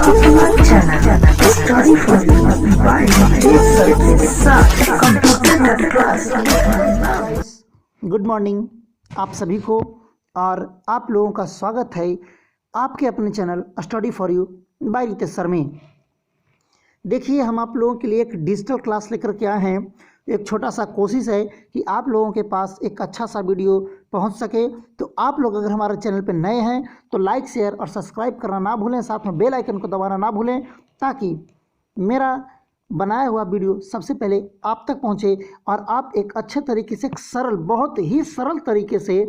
अपना channel study for you by के साथ कंप्यूटर क्लास। गुड मॉर्निंग आप सभी को, और आप लोगों का स्वागत है आपके अपने channel study for you by Ritesh sir में। देखिए, हम आप लोगों के लिए एक डिजिटल क्लास लेकर के आए हैं। एक छोटा सा कोशिश है कि आप लोगों के पास एक अच्छा सा वीडियो पहुंच सके। तो आप लोग अगर हमारे चैनल पर नए हैं तो लाइक, शेयर और सब्सक्राइब करना ना भूलें, साथ में बेल आइकन को दबाना ना भूलें, ताकि मेरा बनाया हुआ वीडियो सबसे पहले आप तक पहुंचे और आप एक अच्छे तरीके से, सरल, बहुत ही सरल तरीके से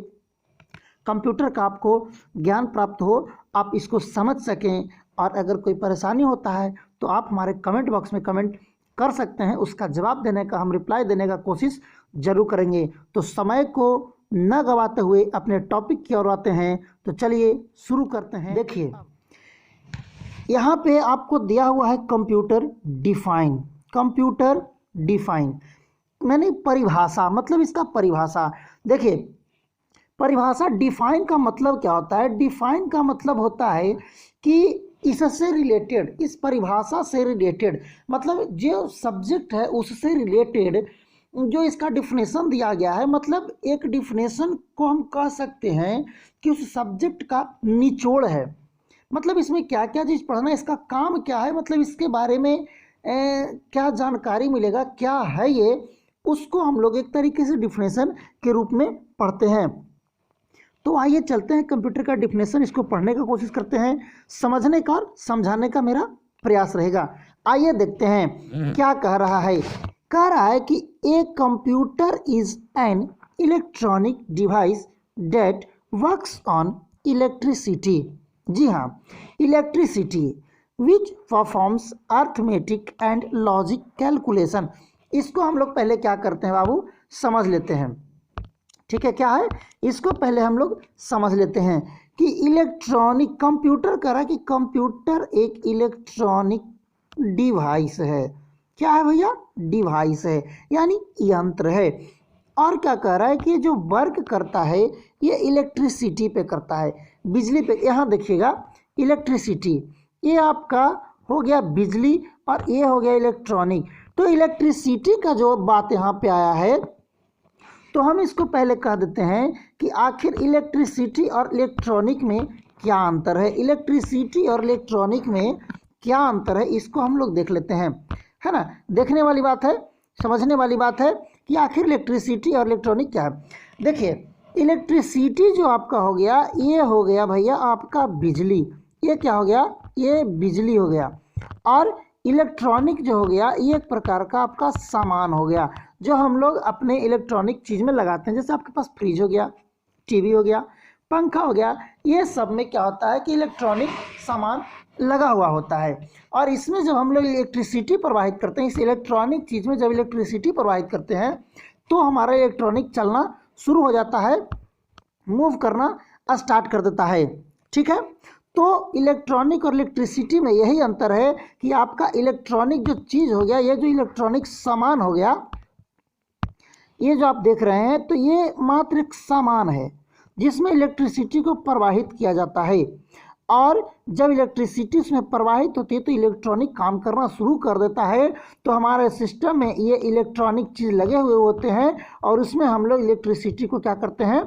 कंप्यूटर का आपको ज्ञान प्राप्त हो, आप इसको समझ सकें। और अगर कोई परेशानी होता है तो आप हमारे कमेंट बॉक्स में कमेंट कर सकते हैं, उसका जवाब देने का, हम रिप्लाई देने का कोशिश जरूर करेंगे। तो समय को न गवाते हुए अपने टॉपिक की ओर आते हैं। तो चलिए शुरू करते हैं। देखिए, यहाँ पे आपको दिया हुआ है कंप्यूटर डिफाइन। कंप्यूटर डिफाइन मैंने परिभाषा, मतलब इसका परिभाषा देखिए। परिभाषा डिफाइन का मतलब क्या होता है? डिफाइन का मतलब होता है कि इससे रिलेटेड, इस परिभाषा से रिलेटेड, मतलब जो सब्जेक्ट है उससे रिलेटेड जो इसका डिफिनेशन दिया गया है। मतलब एक डिफिनेशन को हम कह सकते हैं कि उस सब्जेक्ट का निचोड़ है। मतलब इसमें क्या क्या चीज़ पढ़ना है, इसका काम क्या है, मतलब इसके बारे में क्या जानकारी मिलेगा, क्या है ये, उसको हम लोग एक तरीके से डिफिनेशन के रूप में पढ़ते हैं। तो आइए चलते हैं कंप्यूटर का डिफिनेशन, इसको पढ़ने का कोशिश करते हैं, समझने का और समझाने का मेरा प्रयास रहेगा। आइए देखते हैं क्या कह रहा है। कह रहा है कि a computer is an electronic device that works on electricity. जी हाँ, electricity which performs arithmetic and logic calculation. इसको हम लोग पहले क्या करते हैं बाबू, समझ लेते हैं। ठीक है, क्या है इसको पहले हम लोग समझ लेते हैं कि इलेक्ट्रॉनिक कंप्यूटर कह रहा है कि कंप्यूटर एक इलेक्ट्रॉनिक डिवाइस है। क्या है भैया? डिवाइस है, यानी यंत्र है। और क्या कह रहा है कि जो वर्क करता है ये इलेक्ट्रिसिटी पे करता है, बिजली पे। यहाँ देखिएगा, इलेक्ट्रिसिटी ये आपका हो गया बिजली और ये हो गया इलेक्ट्रॉनिक। तो इलेक्ट्रिसिटी का जो बात यहाँ पे आया है, तो हम इसको पहले कह देते हैं कि आखिर इलेक्ट्रिसिटी और इलेक्ट्रॉनिक में क्या अंतर है। इलेक्ट्रिसिटी और इलेक्ट्रॉनिक में क्या अंतर है, इसको हम लोग देख लेते हैं, है ना। देखने वाली बात है, समझने वाली बात है कि आखिर इलेक्ट्रिसिटी और इलेक्ट्रॉनिक क्या है। देखिए, इलेक्ट्रिसिटी जो आपका हो गया, ये हो गया भैया आपका बिजली। ये क्या हो गया? ये बिजली हो गया। और इलेक्ट्रॉनिक जो हो गया, ये एक प्रकार का आपका सामान हो गया जो हम लोग अपने इलेक्ट्रॉनिक चीज़ में लगाते हैं। जैसे आपके पास फ्रिज हो गया, टीवी हो गया, पंखा हो गया, ये सब में क्या होता है कि इलेक्ट्रॉनिक सामान लगा हुआ होता है। और इसमें जब हम लोग इलेक्ट्रिसिटी प्रवाहित करते हैं, इस इलेक्ट्रॉनिक चीज़ में जब इलेक्ट्रिसिटी प्रवाहित करते हैं, तो हमारा इलेक्ट्रॉनिक चलना शुरू हो जाता है, मूव करना स्टार्ट कर देता है। ठीक है, तो इलेक्ट्रॉनिक और इलेक्ट्रिसिटी में यही अंतर है कि आपका इलेक्ट्रॉनिक जो चीज़ हो गया, ये जो इलेक्ट्रॉनिक सामान हो गया, ये जो आप देख रहे हैं, तो ये मात्र एक सामान है जिसमें इलेक्ट्रिसिटी को प्रवाहित किया जाता है। और जब इलेक्ट्रिसिटी उसमें प्रवाहित होती है तो इलेक्ट्रॉनिक काम करना शुरू कर देता है। तो हमारे सिस्टम में ये इलेक्ट्रॉनिक चीज़ लगे हुए होते हैं और उसमें हम लोग इलेक्ट्रिसिटी को क्या करते हैं,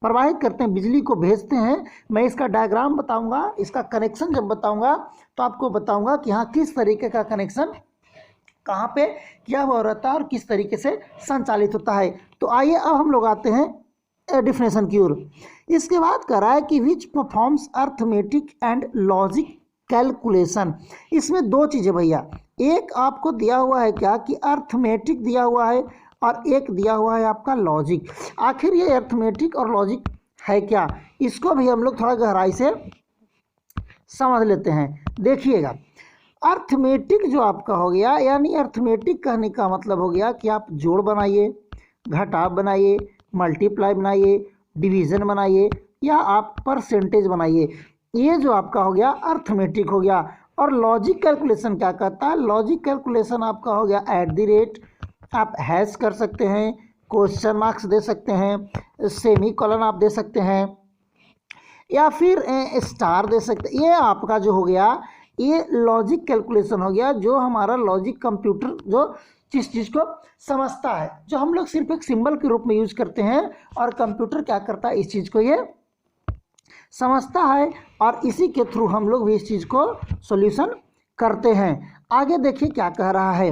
प्रवाहित करते हैं, बिजली को भेजते हैं। मैं इसका डायग्राम बताऊंगा, इसका कनेक्शन जब बताऊंगा तो आपको बताऊंगा कि हाँ किस तरीके का कनेक्शन कहाँ पे क्या हुआ रहता है और किस तरीके से संचालित होता है। तो आइए अब हम लोग आते हैं डिफिनेशन की ओर। इसके बाद कह रहा है कि विच performs arithmetic and logic calculation. इसमें दो चीज़ें भैया, एक आपको दिया हुआ है क्या कि अर्थमेटिक दिया हुआ है और एक दिया हुआ है आपका लॉजिक। आखिर ये अर्थमेटिक और लॉजिक है क्या, इसको भी हम लोग थोड़ा गहराई से समझ लेते हैं। देखिएगा, अर्थमेटिक जो आपका हो गया, यानी अर्थमेटिक कहने का मतलब हो गया कि आप जोड़ बनाइए, घटाव बनाइए, मल्टीप्लाई बनाइए, डिवीज़न बनाइए, या आप परसेंटेज बनाइए, ये जो आपका हो गया अर्थमेटिक हो गया। और लॉजिक कैलकुलेशन क्या कहता है? लॉजिक कैलकुलेशन आपका हो गया एट द रेट, आप हैश कर सकते हैं, क्वेश्चन मार्क्स दे सकते हैं, सेमी कॉलन आप दे सकते हैं, या फिर स्टार दे सकते। ये आपका जो हो गया ये लॉजिक कैलकुलेशन हो गया, जो हमारा लॉजिक कंप्यूटर जो जिस चीज़ को समझता है, जो हम लोग सिर्फ एक सिंबल के रूप में यूज करते हैं और कंप्यूटर क्या करता है, इस चीज़ को ये समझता है और इसी के थ्रू हम लोग भी इस चीज़ को सॉल्यूशन करते हैं। आगे देखिए क्या कह रहा है,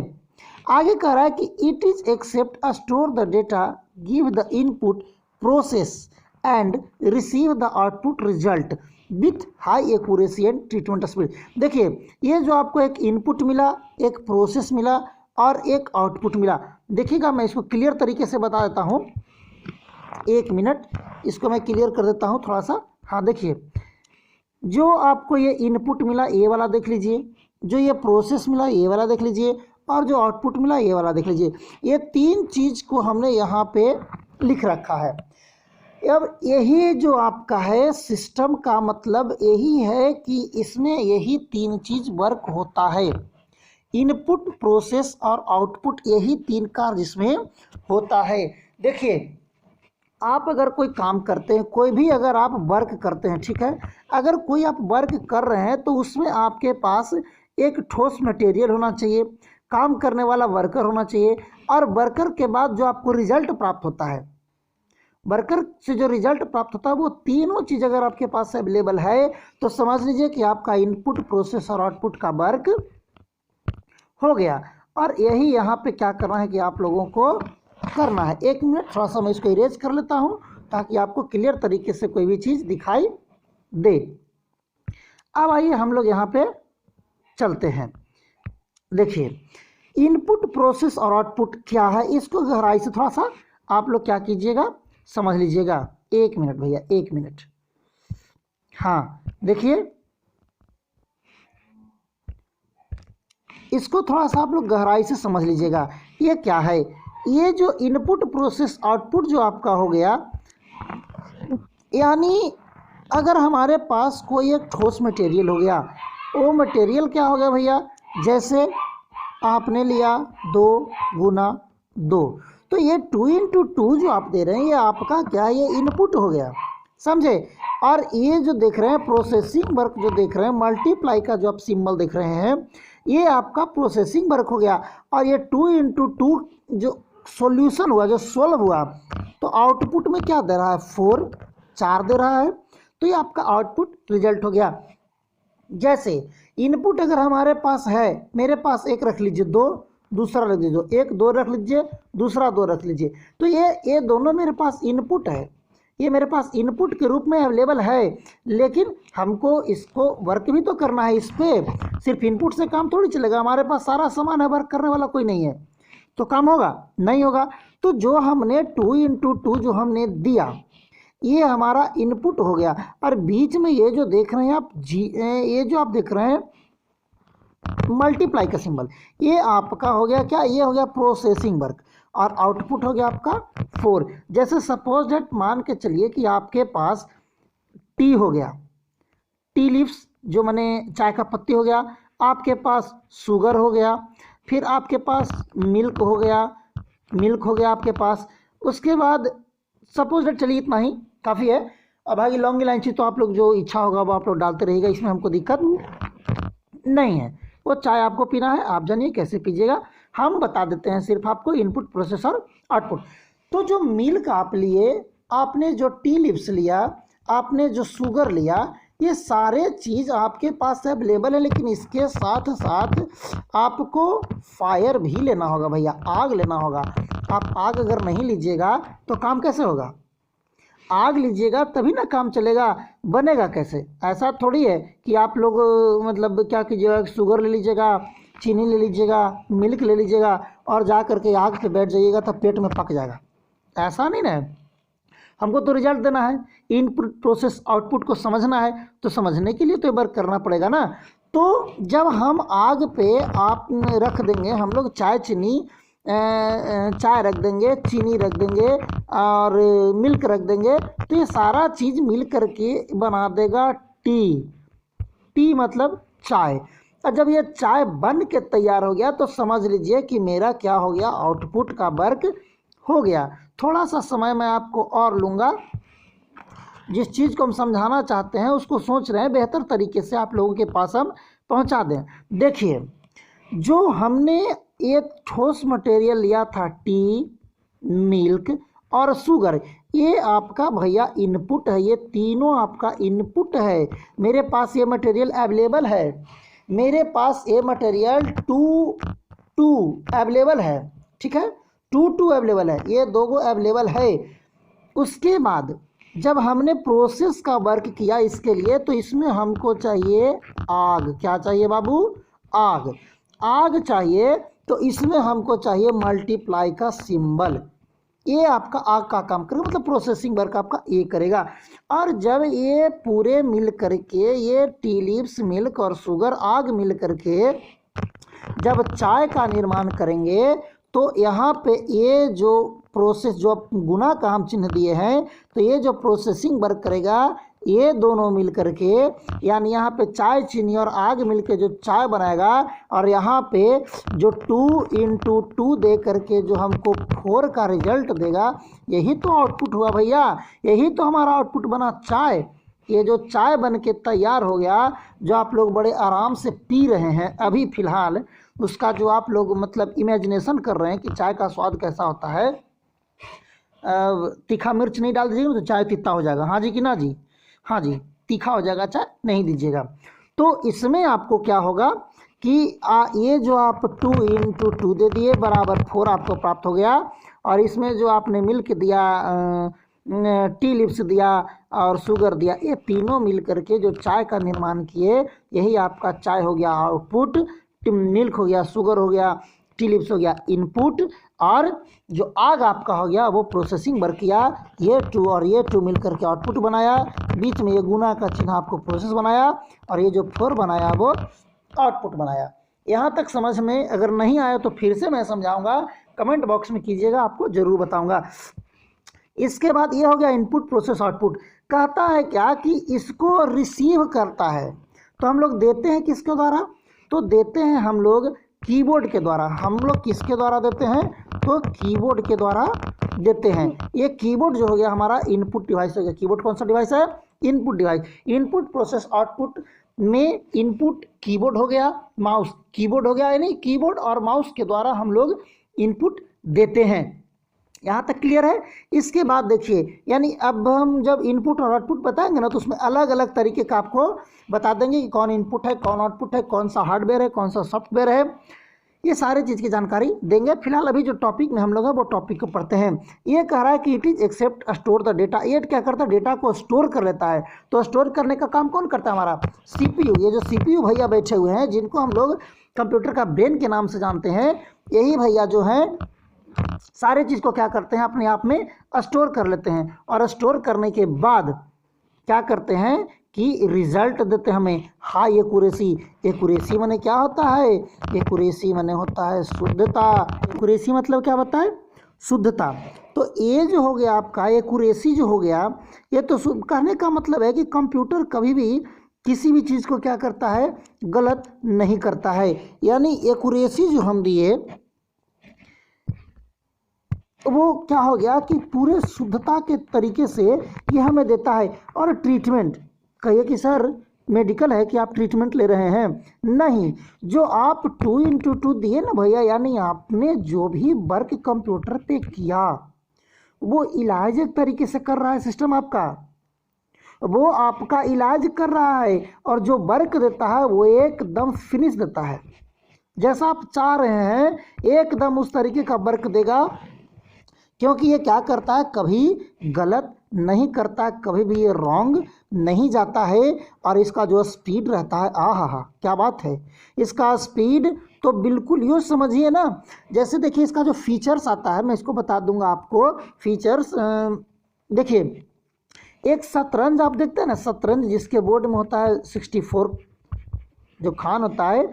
आगे कह रहा है कि it is accept a store the data, give the input, process and receive the output result with high accuracy and treatment speed. देखिए ये जो आपको एक इनपुट मिला, एक प्रोसेस मिला और एक आउटपुट मिला। देखिएगा मैं इसको क्लियर तरीके से बता देता हूँ, एक मिनट इसको मैं क्लियर कर देता हूँ थोड़ा सा। हाँ देखिए, जो आपको ये इनपुट मिला ये वाला देख लीजिए, जो ये प्रोसेस मिला ये वाला देख लीजिए और जो आउटपुट मिला ये वाला देख लीजिए। ये तीन चीज़ को हमने यहाँ पे लिख रखा है। अब यही जो आपका है सिस्टम का मतलब यही है कि इसमें यही तीन चीज़ वर्क होता है, इनपुट, प्रोसेस और आउटपुट, यही तीन कार्य जिसमें होता है। देखिए आप अगर कोई काम करते हैं, कोई भी अगर आप वर्क करते हैं, ठीक है, अगर कोई आप वर्क कर रहे हैं तो उसमें आपके पास एक ठोस मटेरियल होना चाहिए, काम करने वाला वर्कर होना चाहिए और वर्कर के बाद जो आपको रिजल्ट प्राप्त होता है, वर्कर से जो रिजल्ट प्राप्त होता है, वो तीनों चीज़ अगर आपके पास अवेलेबल है तो समझ लीजिए कि आपका इनपुट, प्रोसेस और आउटपुट का वर्क हो गया। और यही यहाँ पे क्या करना है कि आप लोगों को करना है। एक मिनट थोड़ा सा मैं इसको इरेज कर लेता हूँ ताकि आपको क्लियर तरीके से कोई भी चीज़ दिखाई दे। अब आइए हम लोग यहाँ पे चलते हैं। देखिए इनपुट, प्रोसेस और आउटपुट क्या है, इसको गहराई से थोड़ा सा आप लोग क्या कीजिएगा, समझ लीजिएगा। एक मिनट भैया, एक मिनट। हाँ देखिए इसको थोड़ा सा आप लोग गहराई से समझ लीजिएगा। ये क्या है, ये जो इनपुट, प्रोसेस, आउटपुट जो आपका हो गया, यानी अगर हमारे पास कोई एक ठोस मटेरियल हो गया, वो मटेरियल क्या हो गया भैया, जैसे आपने लिया 2 गुना 2, तो ये 2 इंटू 2 जो आप दे रहे हैं ये आपका क्या है, ये इनपुट हो गया, समझे। और ये जो देख रहे हैं प्रोसेसिंग वर्क जो देख रहे हैं, मल्टीप्लाई का जो आप सिंबल देख रहे हैं, ये आपका प्रोसेसिंग वर्क हो गया। और ये 2 इंटू 2 जो सॉल्यूशन हुआ, जो सोल्व हुआ, तो आउटपुट में क्या दे रहा है, 4 दे रहा है, तो ये आपका आउटपुट रिजल्ट हो गया। जैसे इनपुट अगर हमारे पास है, मेरे पास एक रख लीजिए 2, दूसरा रख लीजिए 1, 2 रख लीजिए, दूसरा 2 रख लीजिए, तो ये दोनों मेरे पास इनपुट है, ये मेरे पास इनपुट के रूप में अवेलेबल है। लेकिन हमको इसको वर्क भी तो करना है, इस पर सिर्फ इनपुट से काम थोड़ी चलेगा, हमारे पास सारा सामान है, वर्क करने वाला कोई नहीं है तो काम होगा, नहीं होगा। तो जो हमने 2 इंटू 2 जो हमने दिया, ये हमारा इनपुट हो गया। और बीच में ये जो देख रहे हैं आप ये जो आप देख रहे हैं मल्टीप्लाई का सिंबल, ये आपका हो गया क्या, ये हो गया प्रोसेसिंग वर्क और आउटपुट हो गया आपका 4। जैसे सपोज डेट मान के चलिए कि आपके पास टी हो गया, टी लीव्स जो मैंने चाय का पत्ती हो गया, आपके पास शुगर हो गया, फिर आपके पास मिल्क हो गया, आपके पास, उसके बाद सपोज डेट चलिए इतना ही काफ़ी है। अब भाई लौंग इलायची तो आप लोग जो इच्छा होगा वो आप लोग डालते रहिएगा, इसमें हमको दिक्कत नहीं है, वो चाय आपको पीना है, आप जानिए कैसे पीजिएगा, हम बता देते हैं सिर्फ आपको इनपुट, प्रोसेस और आउटपुट। तो जो मिल्क आप लिए, आपने जो टी लिप्स लिया, आपने जो शुगर लिया, ये सारे चीज़ आपके पास अवेलेबल है। लेकिन इसके साथ साथ आपको फायर भी लेना होगा भैया, आग लेना होगा। आप आग अगर नहीं लीजिएगा तो काम कैसे होगा, आग लीजिएगा तभी ना काम चलेगा, बनेगा कैसे। ऐसा थोड़ी है कि आप लोग मतलब क्या कीजिएगा, शुगर ले लीजिएगा, चीनी ले लीजिएगा, मिल्क ले लीजिएगा और जा करके आग पे बैठ जाइएगा तो पेट में पक जाएगा, ऐसा नहीं ना है। हमको तो रिजल्ट देना है, इनपुट, प्रोसेस, आउटपुट को समझना है, तो समझने के लिए तो वर्क करना पड़ेगा ना। तो जब हम आग पे आप रख देंगे, हम लोग चाय रख देंगे, चीनी रख देंगे और मिल्क रख देंगे, तो ये सारा चीज़ मिल करके बना देगा टी मतलब चाय। और जब ये चाय बन के तैयार हो गया तो समझ लीजिए कि मेरा क्या हो गया, आउटपुट का वर्क हो गया। थोड़ा सा समय मैं आपको और लूँगा, जिस चीज़ को हम समझाना चाहते हैं उसको सोच रहे हैं बेहतर तरीके से आप लोगों के पास हम पहुंचा दें। देखिए, जो हमने एक ठोस मटेरियल लिया था टी, मिल्क और शुगर, ये आपका भैया इनपुट है, ये तीनों आपका इनपुट है। मेरे पास ये मटेरियल अवेलेबल है, मेरे पास ये मटेरियल टू अवेलेबल है, ठीक है, टू अवेलेबल है, ये दो गो अवेलेबल है। उसके बाद जब हमने प्रोसेस का वर्क किया इसके लिए, तो इसमें हमको चाहिए आग। क्या चाहिए बाबू? आग। आग चाहिए, तो इसमें हमको चाहिए मल्टीप्लाई का सिंबल। ये आपका आग का काम करेगा, मतलब प्रोसेसिंग वर्क आपका ये करेगा। और जब ये पूरे मिल करके, ये टी लीव्स, मिल्क और शुगर, आग मिल करके जब चाय का निर्माण करेंगे, तो यहाँ पे ये जो प्रोसेस, जो गुना का हम चिन्ह दिए हैं, तो ये जो प्रोसेसिंग वर्क करेगा, ये दोनों मिल करके, यानी यहाँ पे चाय, चीनी और आग मिलके जो चाय बनाएगा, और यहाँ पे जो 2 × 2 दे करके जो हमको 4 का रिजल्ट देगा, यही तो आउटपुट हुआ भैया, यही तो हमारा आउटपुट बना चाय। ये जो चाय बन के तैयार हो गया, जो आप लोग बड़े आराम से पी रहे हैं अभी फ़िलहाल, उसका जो आप लोग मतलब इमेजिनेशन कर रहे हैं कि चाय का स्वाद कैसा होता है। तीखा मिर्च नहीं डाल दीजिएगा तो चाय तीता हो जाएगा, हाँ जी कि ना जी? हाँ जी, तीखा हो जाएगा, चाय नहीं दीजिएगा। तो इसमें आपको क्या होगा कि ये जो आप 2 × 2 दे दिए बराबर 4 आपको प्राप्त हो गया, और इसमें जो आपने मिल्क दिया, टी लिप्स दिया और शुगर दिया, ये तीनों मिल करके जो चाय का निर्माण किए, यही आपका चाय हो गया आउटपुट, मिल्क हो गया, शुगर हो गया, टी लिप्स हो गया इनपुट, और जो आग आपका हो गया वो प्रोसेसिंग वर्क किया। ये 2 और ये 2 मिल करके आउटपुट बनाया, बीच में ये गुना का चिन्ह आपको प्रोसेस बनाया, और ये जो 4 बनाया वो आउटपुट बनाया। यहाँ तक समझ में अगर नहीं आया तो फिर से मैं समझाऊंगा, कमेंट बॉक्स में कीजिएगा, आपको ज़रूर बताऊंगा। इसके बाद ये हो गया इनपुट, प्रोसेस, आउटपुट। कहता है क्या कि इसको रिसीव करता है, तो हम लोग देते हैं किसके द्वारा? तो देते हैं हम लोग कीबोर्ड के द्वारा। हम लोग किसके द्वारा देते हैं? तो कीबोर्ड के द्वारा देते हैं। ये कीबोर्ड जो हो गया हमारा इनपुट डिवाइस हो गया। कीबोर्ड कौन सा डिवाइस है? Input device. Input, process, output में इनपुट कीबोर्ड हो गया, माउस कीबोर्ड हो गया, यानी कीबोर्ड और माउस के द्वारा हम लोग इनपुट देते हैं। यहाँ तक क्लियर है? इसके बाद देखिए, यानी अब हम जब इनपुट और आउटपुट बताएंगे ना, तो उसमें अलग अलग तरीके का आपको बता देंगे कि कौन इनपुट है, कौन आउटपुट है, कौन सा हार्डवेयर है, कौन सा सॉफ्टवेयर है, ये सारी चीज़ की जानकारी देंगे। फिलहाल अभी जो टॉपिक में हम लोग हैं वो टॉपिक को पढ़ते हैं। ये कह रहा है कि it is accept store the data. ये क्या करता है? डेटा को स्टोर कर लेता है। तो स्टोर करने का काम कौन करता है? हमारा CPU। ये जो CPU भैया बैठे हुए हैं, जिनको हम लोग कंप्यूटर का ब्रेन के नाम से जानते हैं, यही भैया जो हैं सारे चीज़ को क्या करते हैं? अपने आप में स्टोर कर लेते हैं, और स्टोर करने के बाद क्या करते हैं कि रिजल्ट देते हैं हमें हाई एक्यूरेसी। एक्यूरेसी माने क्या होता है? एक्यूरेसी माने होता है शुद्धता। एक्यूरेसी मतलब क्या होता है? शुद्धता। तो ये जो हो गया आपका एक्यूरेसी जो हो गया, ये तो कहने का मतलब है कि कंप्यूटर कभी भी किसी भी चीज़ को क्या करता है? गलत नहीं करता है। यानी एक्यूरेसी जो हम दिए वो क्या हो गया कि पूरे शुद्धता के तरीके से ये हमें देता है। और ट्रीटमेंट, कहिए कि सर मेडिकल है कि आप ट्रीटमेंट ले रहे हैं? नहीं, जो आप 2 × 2 दिए ना भैया, यानी आपने जो भी वर्क कंप्यूटर पे किया वो इलाज एक तरीके से कर रहा है सिस्टम आपका, वो आपका इलाज कर रहा है, और जो वर्क देता है वो एकदम फिनिश देता है। जैसा आप चाह रहे हैं एकदम उस तरीके का वर्क देगा, क्योंकि ये क्या करता है? कभी गलत नहीं करता, कभी भी ये रॉन्ग नहीं जाता है। और इसका जो स्पीड रहता है, आहा क्या बात है! इसका स्पीड तो बिल्कुल यूँ समझिए ना, जैसे देखिए इसका जो फीचर्स आता है, मैं इसको बता दूंगा आपको फीचर्स। देखिए, एक शतरंज आप देखते हैं ना, शतरंज जिसके बोर्ड में होता है 64 जो खान होता है,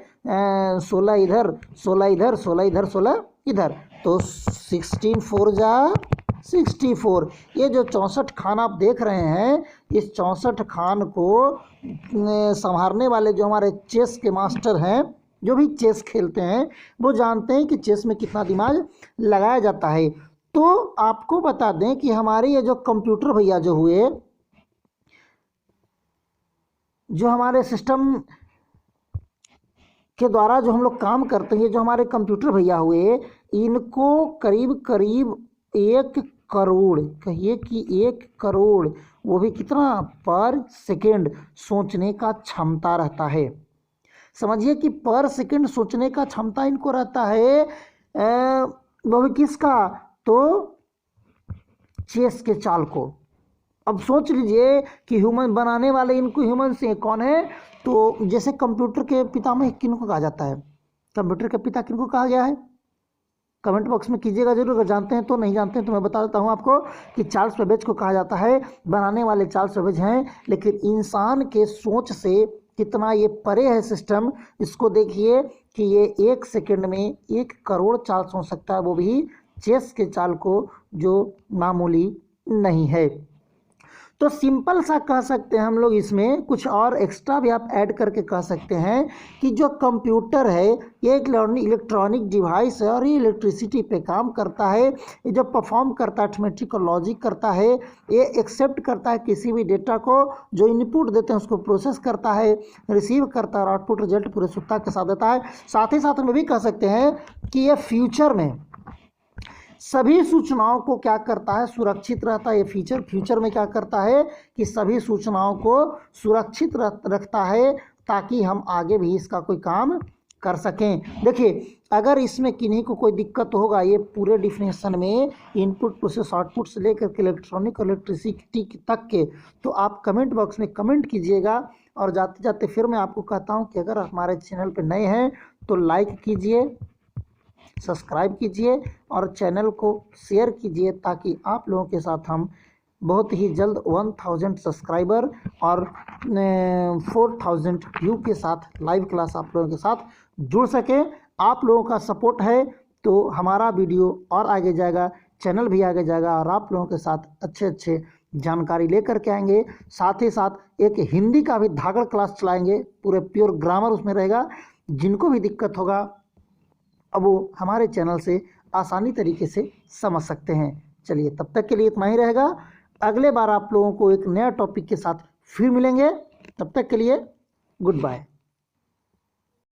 16 इधर 16 इधर 16 इधर 16 इधर, तो 16 4 जा 64। ये जो 64 खान आप देख रहे हैं, इस 64 खान को संभालने वाले जो हमारे चेस के मास्टर हैं, जो भी चेस खेलते हैं, वो जानते हैं कि चेस में कितना दिमाग लगाया जाता है। तो आपको बता दें कि हमारे ये जो कंप्यूटर भैया जो हुए, जो हमारे सिस्टम के द्वारा जो हम लोग काम करते हैं, जो हमारे कंप्यूटर भैया हुए, इनको करीब करीब 1 करोड़, कहिए कि 1 करोड़, वो भी कितना, पर सेकेंड सोचने का क्षमता रहता है। समझिए कि पर सेकेंड सोचने का क्षमता इनको रहता है, वो भी किसका, तो चेस के चाल को। अब सोच लीजिए कि ह्यूमन बनाने वाले इनको ह्यूमन से कौन है, तो जैसे कंप्यूटर के पितामह किनको कहा जाता है, कंप्यूटर के पिता किनको कहा गया है, कमेंट बॉक्स में कीजिएगा जरूर, अगर जानते हैं तो, नहीं जानते हैं तो मैं बता देता हूं आपको कि चार्ल्स बेबेज को कहा जाता है, बनाने वाले चार्ल्स बेबेज हैं। लेकिन इंसान के सोच से कितना ये परे है सिस्टम, इसको देखिए कि ये 1 सेकंड में 1 करोड़ चाल सोच सकता है, वो भी चेस के चाल को, जो मामूली नहीं है। तो सिंपल सा कह सकते हैं हम लोग, इसमें कुछ और एक्स्ट्रा भी आप ऐड करके कह सकते हैं कि जो कंप्यूटर है ये एक इलेक्ट्रॉनिक डिवाइस है और ये इलेक्ट्रिसिटी पे काम करता है। ये जो परफॉर्म करता है अर्थमेटिक और लॉजिक करता है, ये एक्सेप्ट करता है किसी भी डेटा को, जो इनपुट देते हैं उसको प्रोसेस करता है, रिसीव करता है और आउटपुट रिजल्ट पूरे शुद्धता के साथ देता है। साथ ही साथ में भी कह सकते हैं कि ये फ्यूचर में सभी सूचनाओं को क्या करता है, सुरक्षित रहता है। ये फीचर फ्यूचर में क्या करता है कि सभी सूचनाओं को सुरक्षित रखता है, ताकि हम आगे भी इसका कोई काम कर सकें। देखिए अगर इसमें किन्हीं को कोई दिक्कत होगा, ये पूरे डिफिनेशन में इनपुट प्रोसेस आउटपुट से लेकर के इलेक्ट्रॉनिक और इलेक्ट्रिसिटी तक के, तो आप कमेंट बॉक्स में कमेंट कीजिएगा। और जाते जाते फिर मैं आपको कहता हूँ कि अगर हमारे चैनल पर नए हैं तो लाइक कीजिए, सब्सक्राइब कीजिए और चैनल को शेयर कीजिए, ताकि आप लोगों के साथ हम बहुत ही जल्द 1000 सब्सक्राइबर और 4000 व्यू के साथ लाइव क्लास आप लोगों के साथ जुड़ सके। आप लोगों का सपोर्ट है तो हमारा वीडियो और आगे जाएगा, चैनल भी आगे जाएगा और आप लोगों के साथ अच्छे अच्छे जानकारी लेकर के आएंगे। साथ ही साथ एक हिंदी का भी धागड़ क्लास चलाएंगे, पूरे प्योर ग्रामर उसमें रहेगा। जिनको भी दिक्कत होगा अब वो हमारे चैनल से आसानी तरीके से समझ सकते हैं। चलिए तब तक के लिए इतना ही रहेगा, अगले बार आप लोगों को एक नया टॉपिक के साथ फिर मिलेंगे। तब तक के लिए गुड बाय।